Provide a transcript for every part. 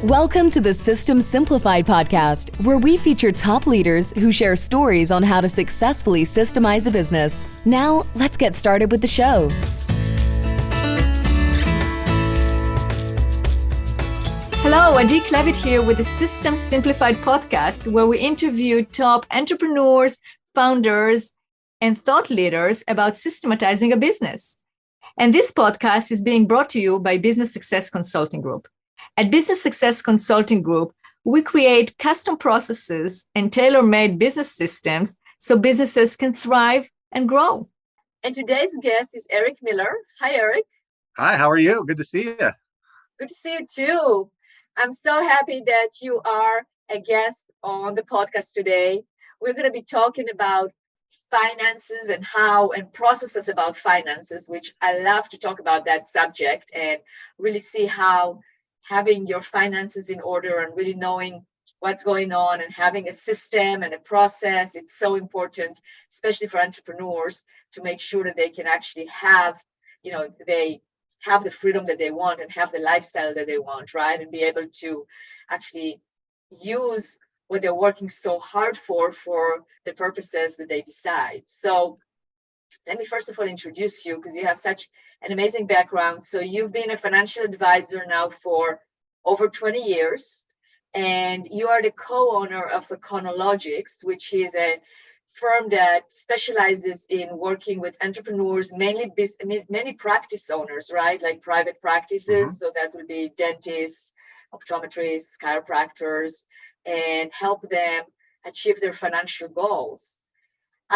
Welcome to the System Simplified podcast, where we feature top leaders who share stories on how to successfully systemize a business. Now, let's get started with the show. Hello, Adi Klevit here with the System Simplified podcast, where we interview top entrepreneurs, founders, and thought leaders about systematizing a business. And this podcast is being brought to you by Business Success Consulting Group. At Business Success Consulting Group, we create custom processes and tailor-made business systems so businesses can thrive and grow. And today's guest is Eric Miller. Hi, Eric. Hi, how are you? Good to see you. Good to see you too. I'm so happy that you are a guest on the podcast today. We're going to be talking about finances and processes about finances, which I love to talk about that subject and really see how having your finances in order and really knowing what's going on and having a system and a process, it's so important, especially for entrepreneurs, to make sure that they can actually have, they have the freedom that they want and have the lifestyle that they want, right? And be able to actually use what they're working so hard for the purposes that they decide. So let me first of all introduce you, because you have such an amazing background. So you've been a financial advisor now for over 20 years, and you are the co-owner of Econologics, which is a firm that specializes in working with entrepreneurs, many practice owners, right? Like private practices. Mm-hmm. So that would be dentists, optometrists, chiropractors, and help them achieve their financial goals.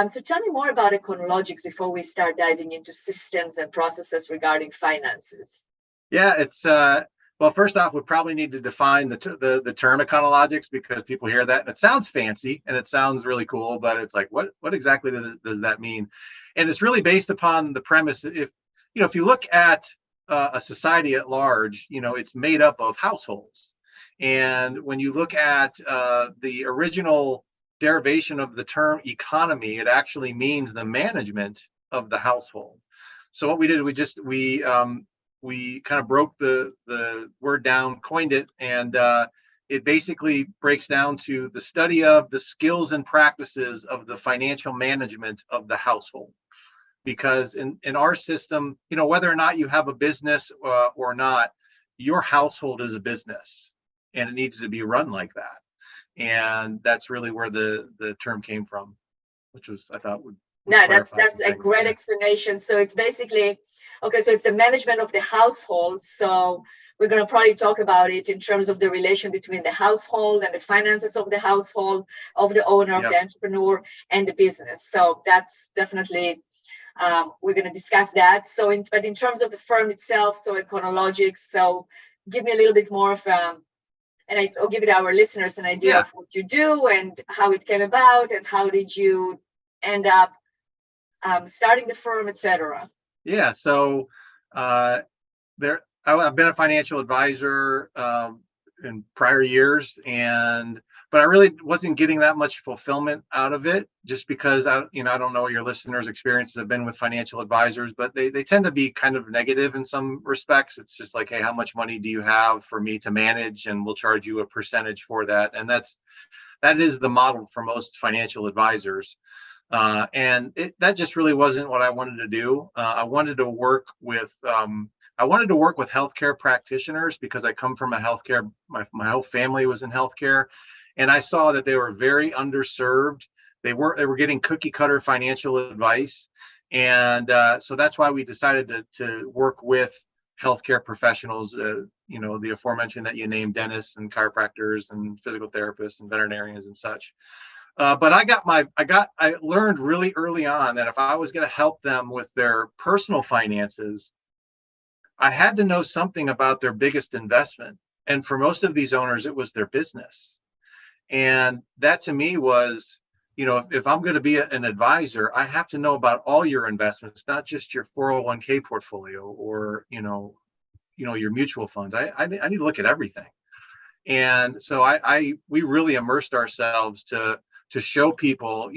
So tell me more about Econologics before we start diving into systems and processes regarding finances. Yeah, it's well, first off, we probably need to define the term Econologics, because people hear that and it sounds fancy and it sounds really cool, but it's like, what exactly does that mean? And it's really based upon the premise. If you look at a society at large, it's made up of households. And when you look at the original derivation of the term economy, it actually means the management of the household. So what we did, we kind of broke the word down, coined it, and it basically breaks down to the study of the skills and practices of the financial management of the household. Because in our system, whether or not you have a business or not, your household is a business, and it needs to be run like that. And that's really where the term came from, which was, I thought, would that's a great explanation. So it's basically, so it's the management of the household. So we're going to probably talk about it in terms of the relation between the household and the finances of the household, of the owner, of the entrepreneur, and the business. So that's definitely, we're going to discuss that. But in terms of the firm itself, so Econologics, so give me a little bit more of and I'll give our listeners an idea of what you do and how it came about and how did you end up starting the firm, etc. Yeah, so I've been a financial advisor in prior years, but I really wasn't getting that much fulfillment out of it, just because I don't know what your listeners' experiences have been with financial advisors, but they tend to be kind of negative in some respects. It's just like, hey, how much money do you have for me to manage? And we'll charge you a percentage for that. And that is the model for most financial advisors. And that just really wasn't what I wanted to do. I wanted to work with healthcare practitioners, because I come from a healthcare. My whole family was in healthcare, and I saw that they were very underserved. They were getting cookie cutter financial advice, and so that's why we decided to work with healthcare professionals. The aforementioned that you named, dentists and chiropractors and physical therapists and veterinarians and such. But I learned really early on that if I was going to help them with their personal finances, I had to know something about their biggest investment. And for most of these owners, it was their business. And that to me was, if I'm going to be an advisor, I have to know about all your investments, not just your 401k portfolio or, your mutual funds. I need to look at everything. And so we really immersed ourselves to show people,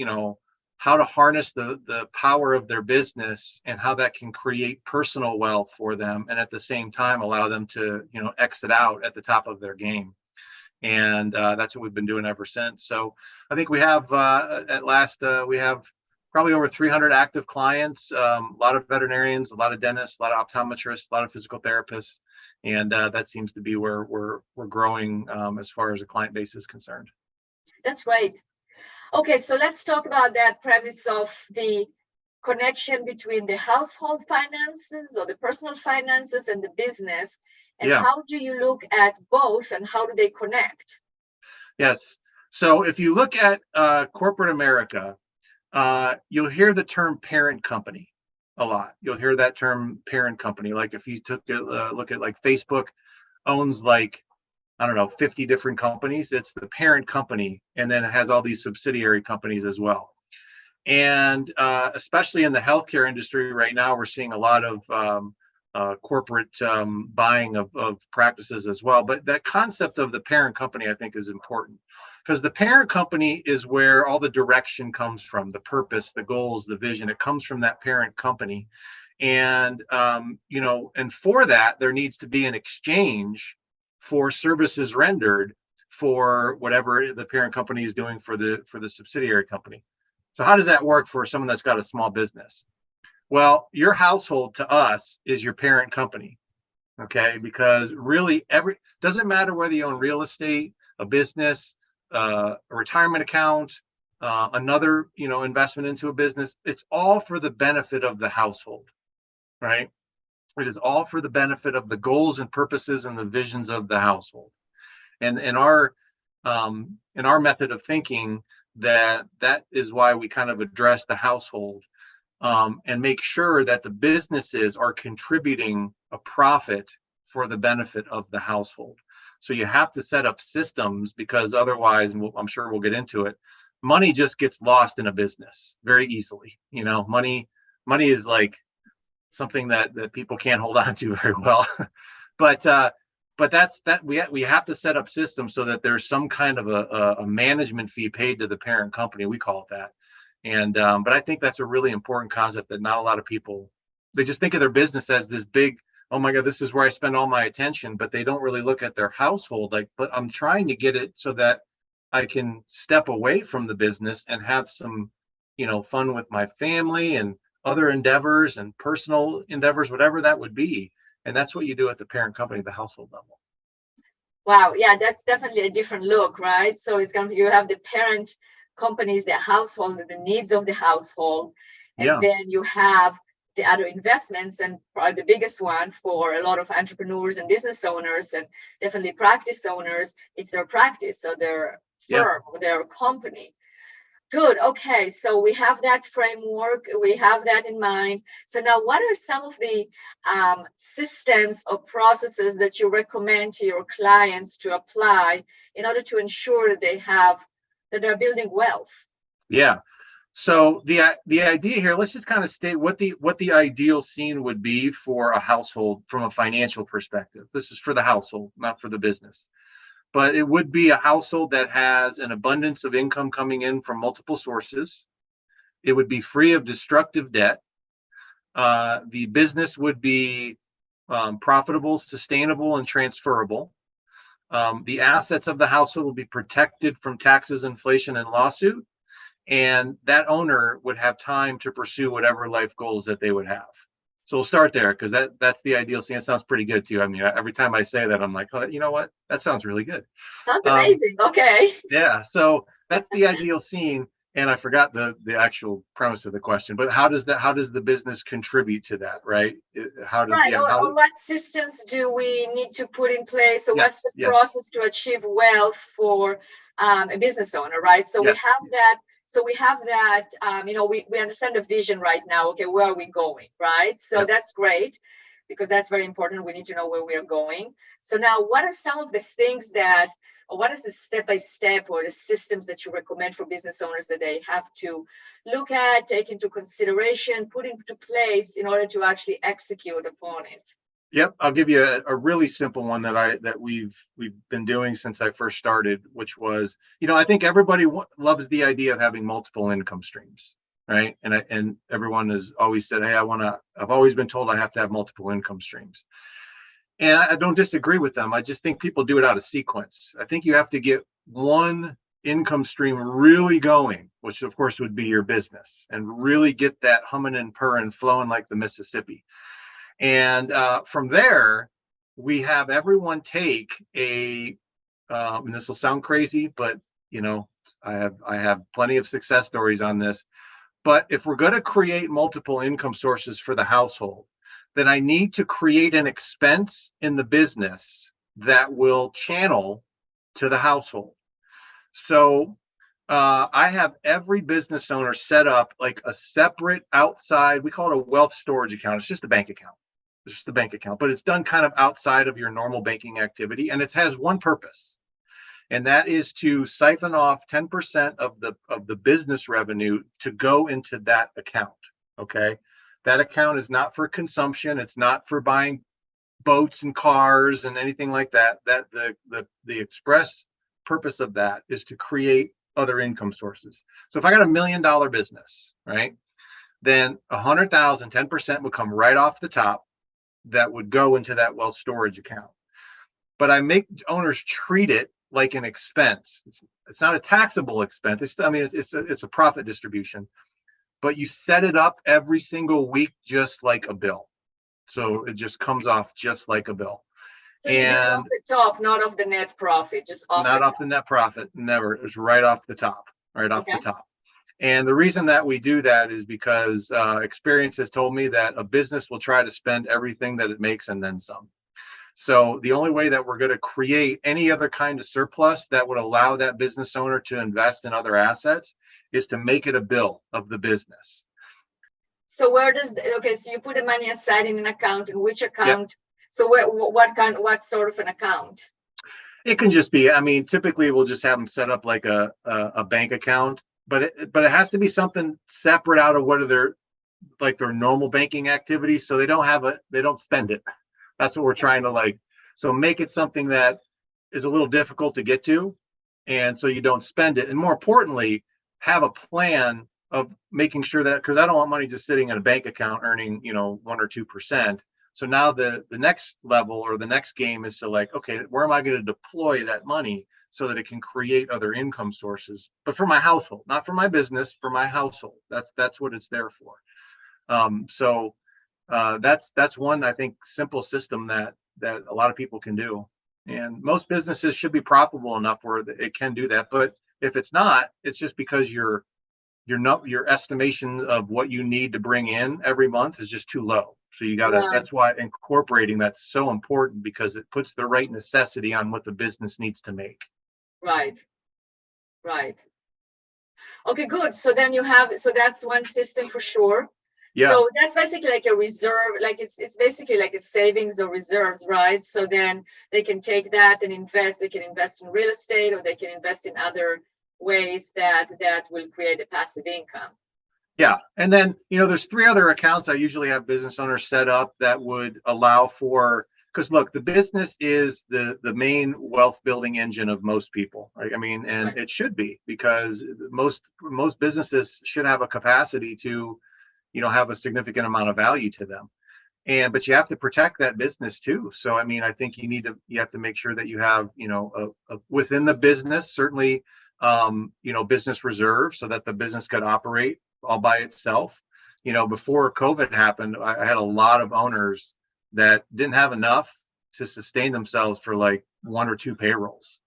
how to harness the power of their business and how that can create personal wealth for them, and at the same time allow them to exit out at the top of their game. And that's what we've been doing ever since. So I think we have at last we have probably over 300 active clients, a lot of veterinarians, a lot of dentists, a lot of optometrists, a lot of physical therapists, and that seems to be where we're growing as far as the client base is concerned. That's right. Okay, so let's talk about that premise of the connection between the household finances or the personal finances and the business. And how do you look at both and how do they connect? Yes. So if you look at corporate America, you'll hear the term parent company a lot. You'll hear that term parent company. Like if you took a look at like Facebook owns like, I don't know, 50 different companies. It's the parent company. And then it has all these subsidiary companies as well. And especially in the healthcare industry right now, we're seeing a lot of corporate buying of practices as well. But that concept of the parent company, I think, is important because the parent company is where all the direction comes from, the purpose, the goals, the vision. It comes from that parent company. And, and for that, there needs to be an exchange for services rendered for whatever the parent company is doing for the subsidiary company. So how does that work for someone that's got a small business? Well, your household to us is your parent company, okay? Because really doesn't matter whether you own real estate, a business, a retirement account, another, investment into a business. It's all for the benefit of the household, right? It is all for the benefit of the goals and purposes and the visions of the household. And in our method of thinking, that is why we kind of address the household and make sure that the businesses are contributing a profit for the benefit of the household. So you have to set up systems because otherwise, and I'm sure we'll get into it, money just gets lost in a business very easily. Money is like something that people can't hold on to very well. But that's we have to set up systems so that there's some kind of a management fee paid to the parent company. We call it that. And but I think that's a really important concept that not a lot of people, they just think of their business as this big, oh my God, this is where I spend all my attention, but they don't really look at their household. Like, but I'm trying to get it so that I can step away from the business and have some, fun with my family and other endeavors and personal endeavors, whatever that would be. And that's what you do at the parent company, the household level. Wow. Yeah, that's definitely a different look, right? So you have the parent companies, the household, the needs of the household. And then you have the other investments, and probably the biggest one for a lot of entrepreneurs and business owners and definitely practice owners, it's their practice, so their firm or their company. Good. Okay. So we have that framework. We have that in mind. So now what are some of the systems or processes that you recommend to your clients to apply in order to ensure that they're building wealth? Yeah. So the idea here, let's just kind of state what the ideal scene would be for a household from a financial perspective. This is for the household, not for the business. But it would be a household that has an abundance of income coming in from multiple sources. It would be free of destructive debt. The business would be profitable, sustainable, and transferable. The assets of the household will be protected from taxes, inflation, and lawsuit. And that owner would have time to pursue whatever life goals that they would have. So we'll start there because that's the ideal scene. It sounds pretty good too. I mean, every time I say that, I'm like, oh, you know what? That sounds really good. Sounds amazing. Okay. Yeah. So that's the ideal scene. And I forgot the actual premise of the question, but how does the business contribute to that, right? What systems do we need to put in place? So what's the process to achieve wealth for a business owner, right? So we have that. So we have that, we understand the vision right now. Okay, where are we going, right? So that's great because that's very important. We need to know where we are going. So now what are some of the things or what is the step-by-step or the systems that you recommend for business owners that they have to look at, take into consideration, put into place in order to actually execute upon it? Yep, I'll give you a really simple one that we've been doing since I first started, which was, I think everybody loves the idea of having multiple income streams, right? And everyone has always said, hey, I've always been told I have to have multiple income streams. And I don't disagree with them. I just think people do it out of sequence. I think you have to get one income stream really going, which of course would be your business, and really get that humming and purring, flowing like the Mississippi. And from there, we have everyone take a, and this will sound crazy, but I have plenty of success stories on this. But if we're going to create multiple income sources for the household, then I need to create an expense in the business that will channel to the household. So I have every business owner set up like a separate outside, we call it a wealth storage account. It's just a bank account. It's just a bank account, but it's done kind of outside of your normal banking activity. And it has one purpose, and that is to siphon off 10% of the business revenue to go into that account. Okay. That account is not for consumption. It's not for buying boats and cars and anything like that. That the express purpose of that is to create other income sources. So if I got $1 million business, right, then 100,000, 10% would come right off the top that would go into that wealth storage account. But I make owners treat it like an expense. It's not a taxable expense. It's a profit distribution, but you set it up every single week just like a bill. So it just comes off just like a bill. So you do it off the top, not off the net profit, just off not the off top. The net profit, never. It was right off the top, off the top. And the reason that we do that is because experience has told me that a business will try to spend everything that it makes and then some. So the only way that we're going to create any other kind of surplus that would allow that business owner to invest in other assets is to make it a bill of the business. So so you put the money aside in an account, in which account? Yep. So what sort of an account? It can just be, typically we'll just have them set up like a bank account, but it has to be something separate out of what are their normal banking activities. So they don't spend it. That's what we're trying to so make it something that is a little difficult to get to. And so you don't spend it. And more importantly, have a plan of making sure that, because I don't want money just sitting in a bank account earning, 1 or 2%. So now the next level or the next game is to okay, where am I going to deploy that money so that it can create other income sources, but for my household, not for my business, for my household. That's what it's there for. That's one, I think, simple system that a lot of people can do. And most businesses should be profitable enough where it can do that. But if it's not, it's just because your estimation of what you need to bring in every month is just too low. So you gotta, that's why incorporating that's so important, because it puts the right necessity on what the business needs to make. Right. Okay, good. So then that's one system for sure. Yeah. So that's basically like a reserve, it's basically like a savings or reserves, right? So then they can take that and invest. They can invest in real estate, or they can invest in other ways that will create a passive income. Yeah. And then, there's 3 other accounts I usually have business owners set up that would allow for, because look, the business is the main wealth building engine of most people, right? And it should be, because most businesses should have a capacity to have a significant amount of value to them. But you have to protect that business too. So, I think you have to make sure that you have, within the business, certainly, business reserve so that the business could operate all by itself. Before COVID happened, I had a lot of owners that didn't have enough to sustain themselves for 1 or 2 payrolls.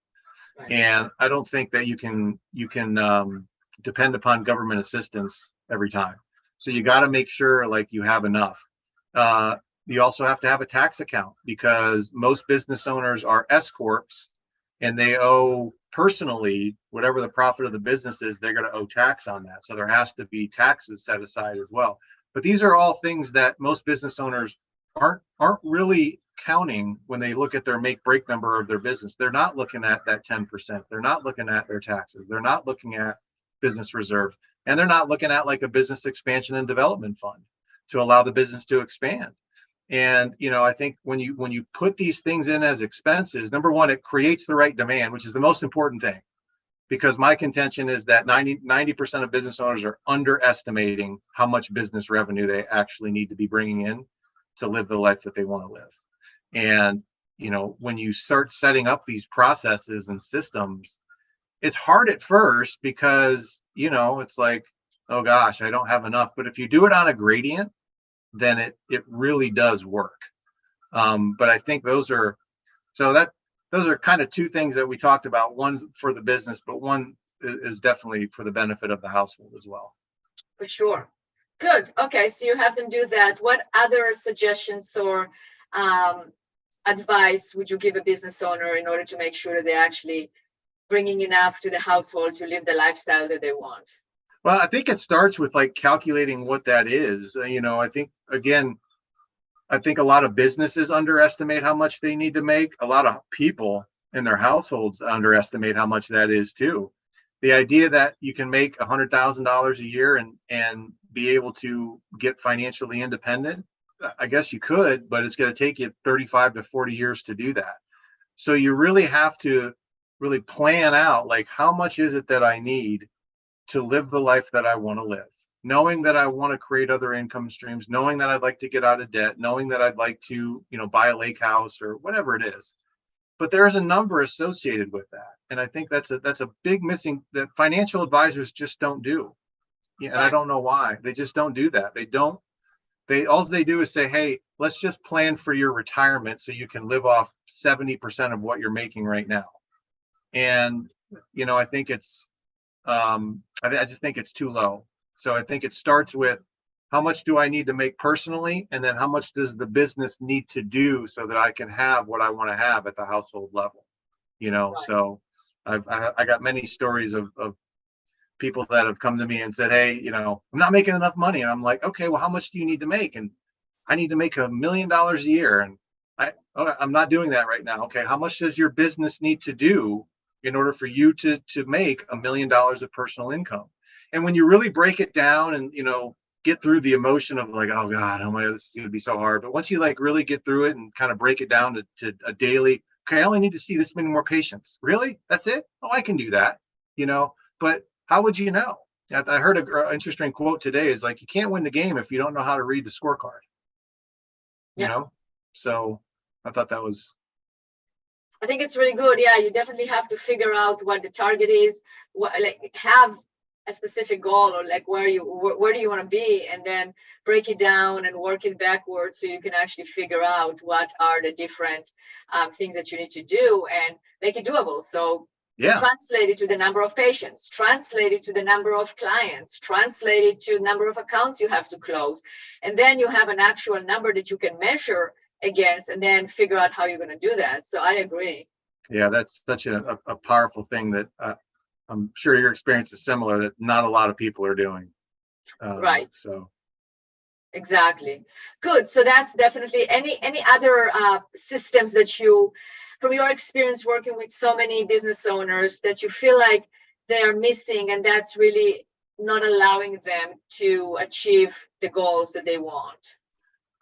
Right. And I don't think that you can depend upon government assistance every time. So you got to make sure you have enough. You also have to have a tax account, because most business owners are S corps, and they owe personally whatever the profit of the business is. They're going to owe tax on that. So there has to be taxes set aside as well. But these are all things that most business owners aren't really counting when they look at their make-break number of their business. They're not looking at that 10%. They're not looking at their taxes. They're not looking at business reserves. And they're not looking at a business expansion and development fund to allow the business to expand. And, I think when you put these things in as expenses, number one, it creates the right demand, which is the most important thing, because my contention is that 90% of business owners are underestimating how much business revenue they actually need to be bringing in to live the life that they want to live. And, when you start setting up these processes and systems, it's hard at first because, it's like, oh gosh, I don't have enough. But if you do it on a gradient, then it really does work. But I think those are kind of two things that we talked about. One for the business, but one is definitely for the benefit of the household as well. For sure. Good. Okay, so you have them do that. What other suggestions or advice would you give a business owner in order to make sure that they're actually bringing enough to the household to live the lifestyle that they want? Well, I think it starts with like calculating what that is. I think, again, a lot of businesses underestimate how much they need to make. A lot of people in their households underestimate how much that is too. The idea that you can make $100,000 a year and be able to get financially independent, I guess you could, but it's going to take you 35 to 40 years to do that. So you really have to really plan out, like, how much is it that I need to live the life that I want to live, knowing that I want to create other income streams, knowing that I'd like to get out of debt, knowing that I'd like to, buy a lake house or whatever it is. But there's a number associated with that. And I think that's a big missing that financial advisors just don't do. Yeah, and I don't know why. They just don't do that. All they do is say, hey, let's just plan for your retirement so you can live off 70% of what you're making right now. And, I think I just think it's too low. So I think it starts with, how much do I need to make personally? And then how much does the business need to do so that I can have what I want to have at the household level? So I got many stories of people that have come to me and said, hey, I'm not making enough money. And I'm like, okay, well, how much do you need to make? And I need to make $1 million a year. And I'm not doing that right now. Okay, how much does your business need to do in order for you to make $1 million of personal income? And when you really break it down and, get through the emotion of like, oh God, this is going to be so hard. But once you like really get through it and kind of break it down to a daily, okay, I only need to see this many more patients. Really? That's it? Oh, I can do that, but how would you know? I heard an interesting quote today is like, you can't win the game if you don't know how to read the scorecard, So I thought that was. I think it's really good. Yeah, you definitely have to figure out what the target is, have a specific goal, or like where do you want to be, and then break it down and work it backwards so you can actually figure out what are the different things that you need to do and make it doable. So translate it to the number of patients, translate it to the number of clients, translate it to the number of accounts you have to close. And then you have an actual number that you can measure against and then figure out how you're going to do that. So I agree. Yeah, that's such a powerful thing that I'm sure your experience is similar, that not a lot of people are doing. Right. So. Exactly. Good. So that's definitely any other systems that you, from your experience working with so many business owners, that you feel like they are missing and that's really not allowing them to achieve the goals that they want?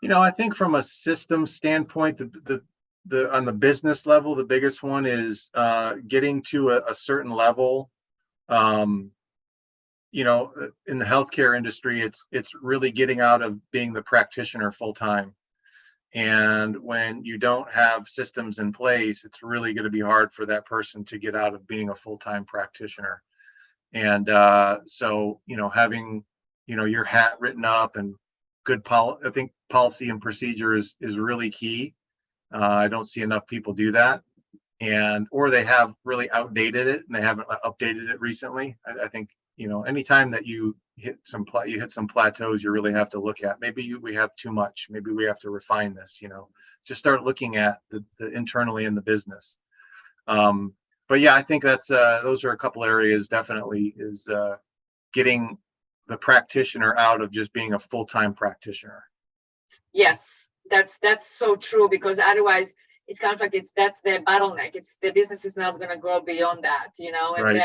I think from a system standpoint, the on the business level, the biggest one is getting to a certain level. In the healthcare industry, it's really getting out of being the practitioner full time. And when you don't have systems in place, it's really going to be hard for that person to get out of being a full-time practitioner. And so, having, your hat written up and good I think policy and procedure is really key. I don't see enough people do that, or they have really outdated it and they haven't updated it recently. I think, anytime that you hit some plateaus, you really have to look at, maybe we have too much, maybe we have to refine this, just start looking at the internally in the business. But yeah, I think that's those are a couple areas definitely, is getting the practitioner out of just being a full-time practitioner. Yes, that's so true, because otherwise it's kind of like that's the bottleneck. It's the business is not going to grow beyond that, and right. Then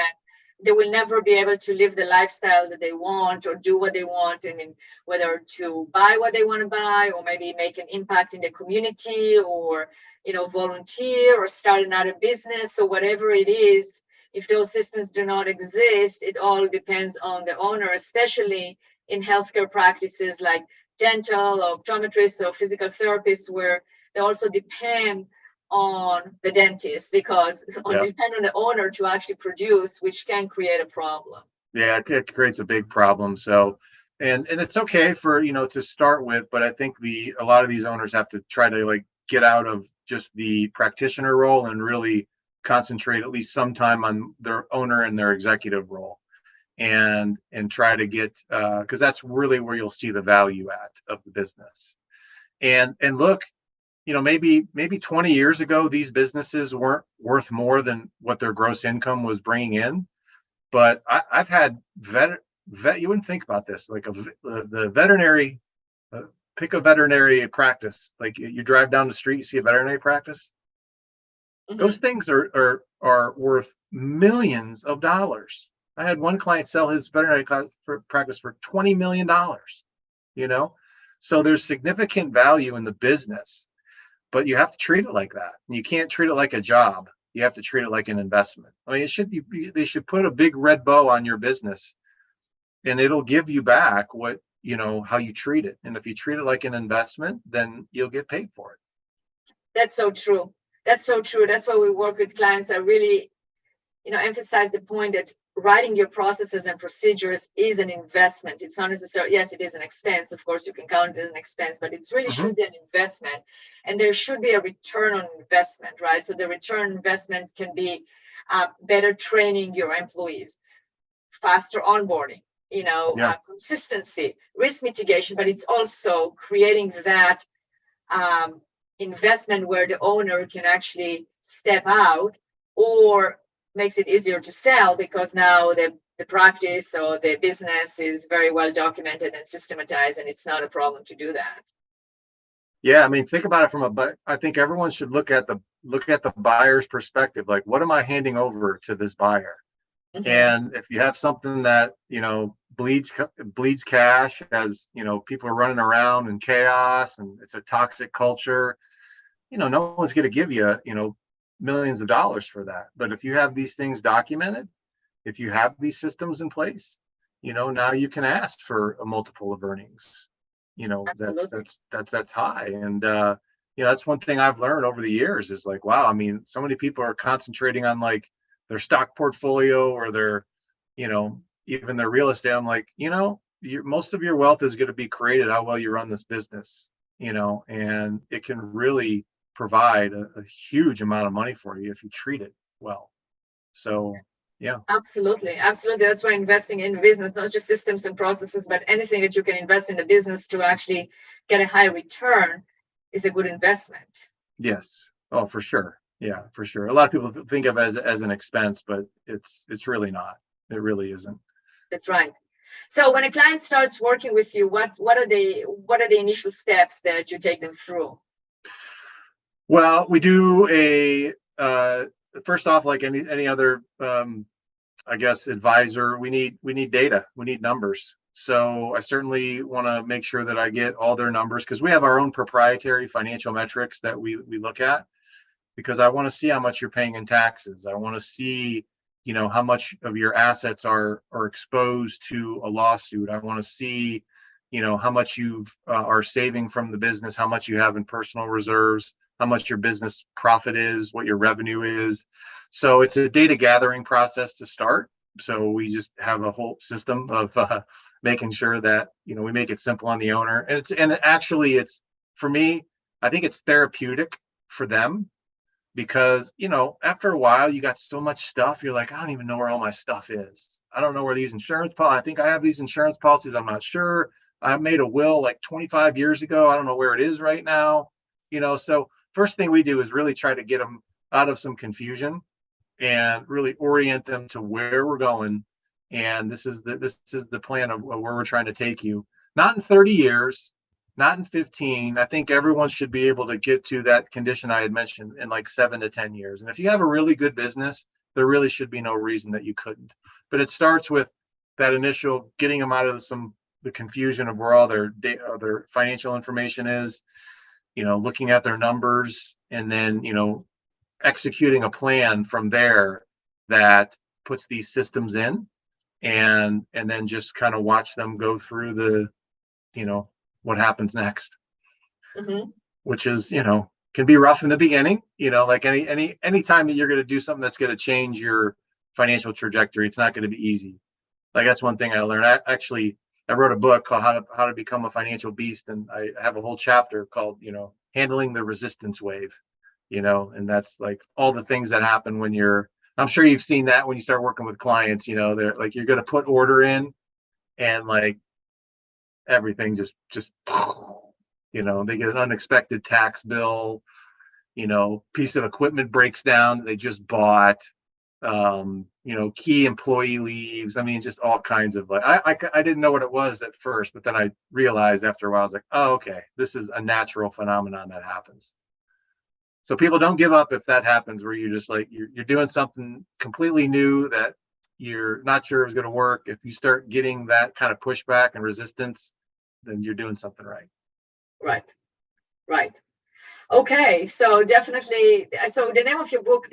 they will never be able to live the lifestyle that they want or do what they want, and whether to buy what they want to buy, or maybe make an impact in the community, or volunteer or start another business, or whatever it is. If those systems do not exist, it all depends on the owner, especially in healthcare practices like dental, optometrists, or physical therapists, where they also depend on the dentist because depend on the owner to actually produce, which can create a problem. Yeah, it creates a big problem. So, and it's okay for, to start with, but I think a lot of these owners have to try to like get out of just the practitioner role and really concentrate at least some time on their owner and their executive role, and try to get because that's really where you'll see the value at of the business. And look, maybe 20 years ago, these businesses weren't worth more than what their gross income was bringing in. But I've had vet. You wouldn't think about this, like the veterinary, pick a veterinary practice. Like you drive down the street, you see a veterinary practice. Mm-hmm. Those things are worth millions of dollars. I had one client sell his veterinary practice for $20 million. So there's significant value in the business, but you have to treat it like that. And you can't treat it like a job. You have to treat it like an investment. I mean, they should put a big red bow on your business, and it'll give you back how you treat it. And if you treat it like an investment, then you'll get paid for it. That's so true. That's so true. That's why we work with clients. I really, emphasize the point that writing your processes and procedures is an investment. It's not necessarily, yes, it is an expense. Of course, you can count it as an expense, but it's really should be an investment. And there should be a return on investment, right? So the return on investment can be better training your employees, faster onboarding, consistency, risk mitigation, but it's also creating that investment where the owner can actually step out, or makes it easier to sell because now the practice or the business is very well documented and systematized, and it's not a problem to do that. Yeah, I mean, think about it but I think everyone should look at the buyer's perspective. Like, what am I handing over to this buyer? Mm-hmm. And if you have something that bleeds cash, as people are running around in chaos and it's a toxic culture, no one's going to give you millions of dollars for that. But if you have these things documented, if you have these systems in place, now you can ask for a multiple of earnings. That's high. And that's one thing I've learned over the years is like, wow, I mean, so many people are concentrating on like their stock portfolio or their, even their real estate. I'm like, most of your wealth is going to be created how well you run this business, and it can really provide a huge amount of money for you if you treat it well. So yeah, absolutely. That's why investing in business, not just systems and processes, but anything that you can invest in the business to actually get a high return is a good investment. Yes. Oh, for sure. Yeah, for sure. A lot of people think of it as an expense, but it's really not. It really isn't. That's right. So when a client starts working with you, what are the initial steps that you take them through? Well, we do first off, like any other, I guess, advisor, we need data, we need numbers. So I certainly want to make sure that I get all their numbers, because we have our own proprietary financial metrics that we look at, because I want to see how much you're paying in taxes. I want to see, how much of your assets are exposed to a lawsuit. I want to see, how much you are saving from the business, how much you have in personal reserves, how much your business profit is, what your revenue is. So it's a data gathering process to start. So we just have a whole system of making sure that, we make it simple on the owner. And it's for me, I think it's therapeutic for them, because, after a while you got so much stuff. You're like, I don't even know where all my stuff is. I don't know where these insurance policies, I think I have these insurance policies. I'm not sure. I made a will like 25 years ago. I don't know where it is right now. So first thing we do is really try to get them out of some confusion and really orient them to where we're going. And this is the plan of where we're trying to take you. Not in 30 years, not in 15. I think everyone should be able to get to that condition I had mentioned in like 7 to 10 years. And if you have a really good business, there really should be no reason that you couldn't. But it starts with that initial getting them out of the confusion of where all their financial information is, looking at their numbers, and then, executing a plan from there that puts these systems in, and then just kind of watch them go through what happens next, which is, can be rough in the beginning, like any time that you're going to do something that's going to change your financial trajectory, it's not going to be easy. Like that's one thing I learned. I wrote a book called How to Become a Financial Beast, and I have a whole chapter called, handling the resistance wave, and that's like all the things that happen when I'm sure you've seen that when you start working with clients, they're like, you're going to put order in and like everything just, they get an unexpected tax bill, piece of equipment breaks down that they just bought, key employee leaves. I mean, just all kinds of like, I didn't know what it was at first, but then I realized after a while, I was like, oh, okay, this is a natural phenomenon that happens. So people don't give up if that happens, where you're just like, you're doing something completely new that you're not sure is going to work. If you start getting that kind of pushback and resistance, then you're doing something right. Right. Okay, so definitely. So the name of your book,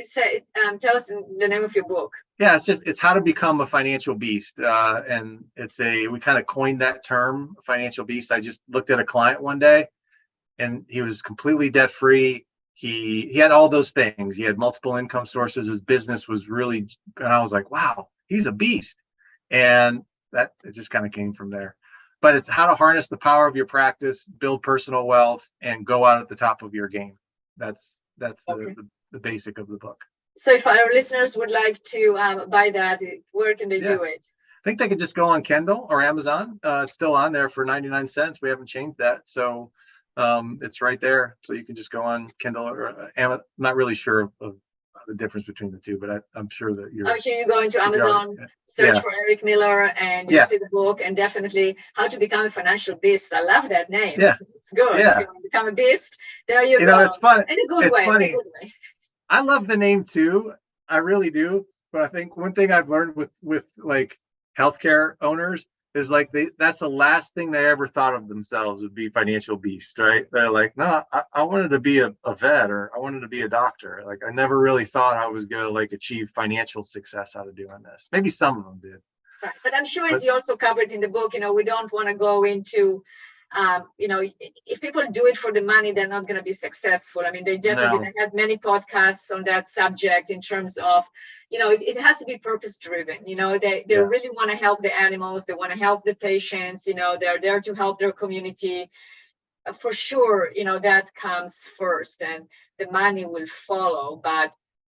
tell us the name of your book. Yeah, it's How to Become a Financial Beast, and we kind of coined that term, financial beast. I just looked at a client one day, and he was completely debt free. He had all those things. He had multiple income sources. His business was really, and I was like, wow, he's a beast. And it just kind of came from there. But it's how to harness the power of your practice, build personal wealth, and go out at the top of your game. That's okay. the basic of the book. So if our listeners would like to buy that, where can they do it? I think they could just go on Kindle or Amazon. It's still on there for 99 cents. We haven't changed that. So it's right there. So you can just go on Kindle or Amazon. I'm not really sure of the difference between the two, but I'm sure that you're. I'm sure you go into Amazon, search for Eric Miller, and you see the book, and definitely How to Become a Financial Beast. I love that name. Yeah, it's good. Yeah. If you want to become a beast, there you go. It's fun. In a good way. Funny. In a good way. I love the name too. I really do. But I think one thing I've learned with like healthcare owners is like that's the last thing they ever thought of themselves would be financial beast, right? They're like, no, I wanted to be a vet, or I wanted to be a doctor. Like I never really thought I was gonna like achieve financial success out of doing this. Maybe some of them did. Right. But I'm sure it's also covered in the book. We don't want to go into if people do it for the money, they're not going to be successful. I mean, they definitely had many podcasts on that subject in terms of, it has to be purpose driven. They really want to help the animals. They want to help the patients. They're there to help their community. For sure, that comes first, and the money will follow. But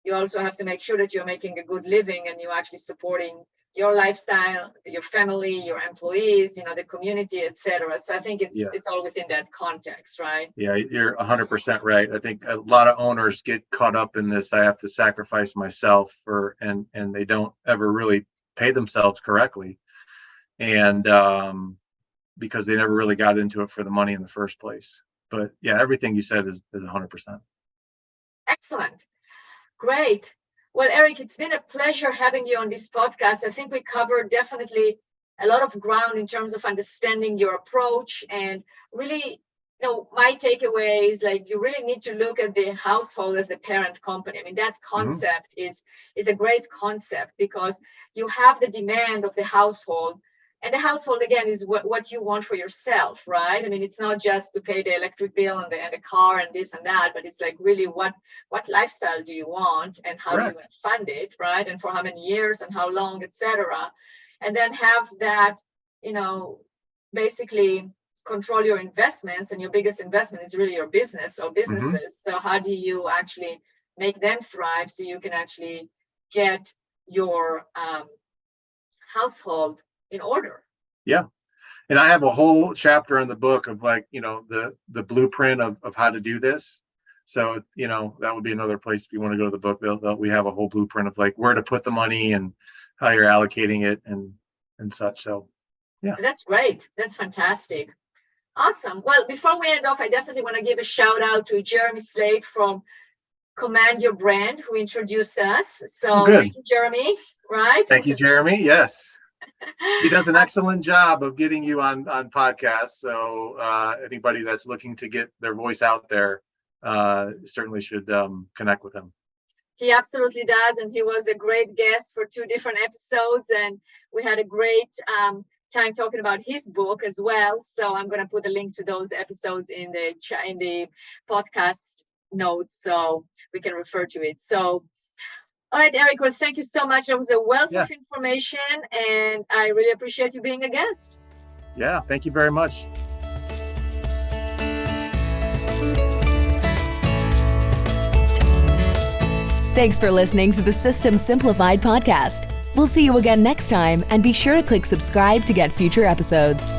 you also have to make sure that you're making a good living and you're actually supporting your lifestyle, your family, your employees, the community, etc. So I think it's all within that context, right? Yeah, you're 100% right. I think a lot of owners get caught up in this. I have to sacrifice myself and they don't ever really pay themselves correctly, and because they never really got into it for the money in the first place. But yeah, everything you said is 100%. Excellent, great. Well, Eric, it's been a pleasure having you on this podcast. I think we covered definitely a lot of ground in terms of understanding your approach, and really, my takeaway is like you really need to look at the household as the parent company. I mean, that concept is a great concept because you have the demand of the household, and the household again is what you want for yourself, right? I mean, it's not just to pay the electric bill and the car and this and that, but it's like really what lifestyle do you want and how do you fund it, right? And for how many years and how long, etc. And then have that, basically control your investments, and your biggest investment is really your business or businesses. So how do you actually make them thrive so you can actually get your household in order? Yeah. And I have a whole chapter in the book of like, the blueprint of how to do this. So, that would be another place if you want to go to the book. We have a whole blueprint of like where to put the money and how you're allocating it and such. So, yeah. That's great. That's fantastic. Awesome. Well, before we end off, I definitely want to give a shout out to Jeremy Slade from Command Your Brand, who introduced us. So thank you, Jeremy. Right? Thank you, Jeremy. Yes. He does an excellent job of getting you on podcasts. So anybody that's looking to get their voice out there certainly should connect with him. He absolutely does. And he was a great guest for 2 different episodes. And we had a great time talking about his book as well. So I'm going to put a link to those episodes in the podcast notes so we can refer to it. So, all right, Eric, well, thank you so much. That was a wealth of information, and I really appreciate you being a guest. Yeah, thank you very much. Thanks for listening to the System Simplified podcast. We'll see you again next time, and be sure to click subscribe to get future episodes.